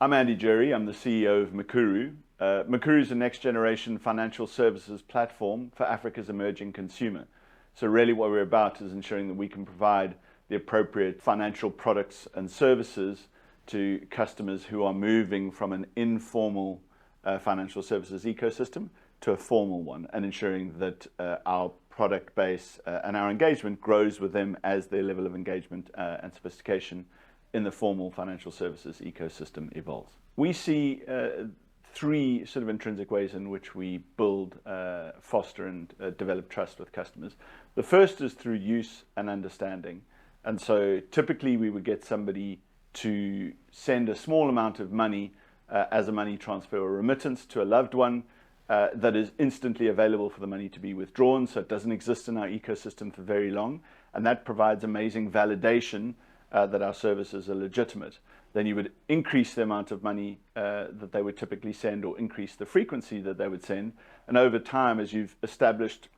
I'm Andy Jury. I'm the CEO of Mukuru. Mukuru is a next generation financial services platform for Africa's emerging consumer. So really what we're about is ensuring that we can provide the appropriate financial products and services to customers who are moving from an informal financial services ecosystem to a formal one, and ensuring that our product base and our engagement grows with them as their level of engagement and sophistication in the formal financial services ecosystem evolves. We see three sort of intrinsic ways in which we build, foster and develop trust with customers. The first is through use and understanding. And so typically we would get somebody to send a small amount of money as a money transfer or remittance to a loved one that is instantly available for the money to be withdrawn, so it doesn't exist in our ecosystem for very long, and that provides amazing validation that our services are legitimate. Then you would increase the amount of money that they would typically send, or increase the frequency that they would send. And over time, as you've established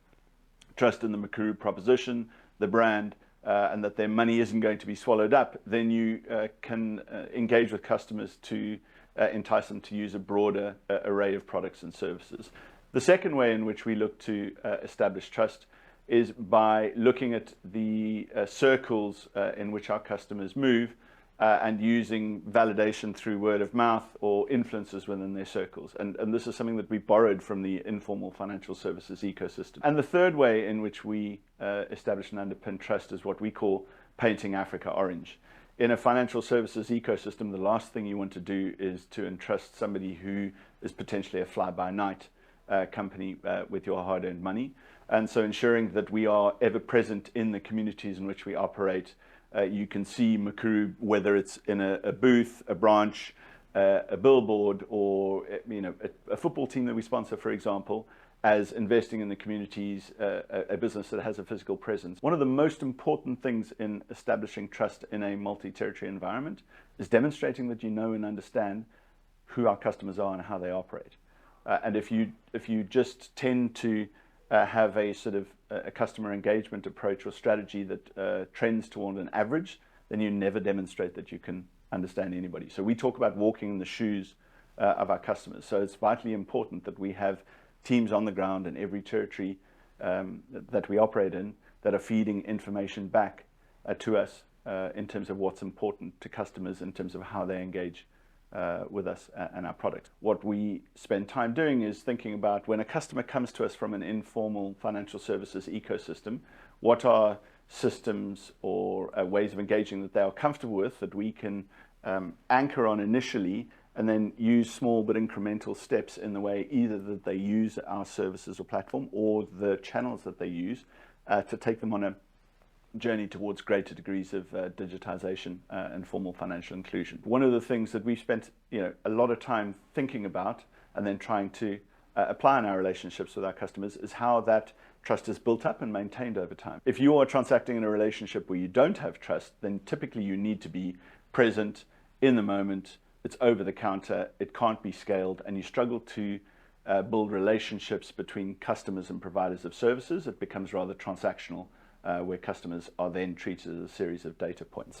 trust in the Mukuru proposition, the brand, and that their money isn't going to be swallowed up, then you can engage with customers to entice them to use a broader array of products and services. The second way in which we look to establish trust is by looking at the circles in which our customers move and using validation through word of mouth or influencers within their circles. And this is something that we borrowed from the informal financial services ecosystem. And the third way in which we establish and underpin trust is what we call painting Africa orange. In a financial services ecosystem, the last thing you want to do is to entrust somebody who is potentially a fly-by-night company with your hard-earned money. And so ensuring that we are ever present in the communities in which we operate. You can see Mukuru, whether it's in a booth, a branch, a billboard, or a football team that we sponsor, for example, as investing in the communities, a business that has a physical presence. One of the most important things in establishing trust in a multi-territory environment is demonstrating that you know and understand who our customers are and how they operate. And if you just tend to have a sort of a customer engagement approach or strategy that trends toward an average, then you never demonstrate that you can understand anybody. So we talk about walking in the shoes of our customers. So it's vitally important that we have teams on the ground in every territory that we operate in that are feeding information back to us in terms of what's important to customers, in terms of how they engage with us and our products. What we spend time doing is thinking about, when a customer comes to us from an informal financial services ecosystem, what are systems or ways of engaging that they are comfortable with, that we can anchor on initially, and then use small but incremental steps in the way either that they use our services or platform, or the channels that they use to take them on a journey towards greater degrees of digitization and formal financial inclusion. One of the things that we've spent a lot of time thinking about and then trying to apply in our relationships with our customers is how that trust is built up and maintained over time. If you are transacting in a relationship where you don't have trust, then typically you need to be present in the moment. It's over the counter, it can't be scaled, and you struggle to build relationships between customers and providers of services. It becomes rather transactional, where customers are then treated as a series of data points.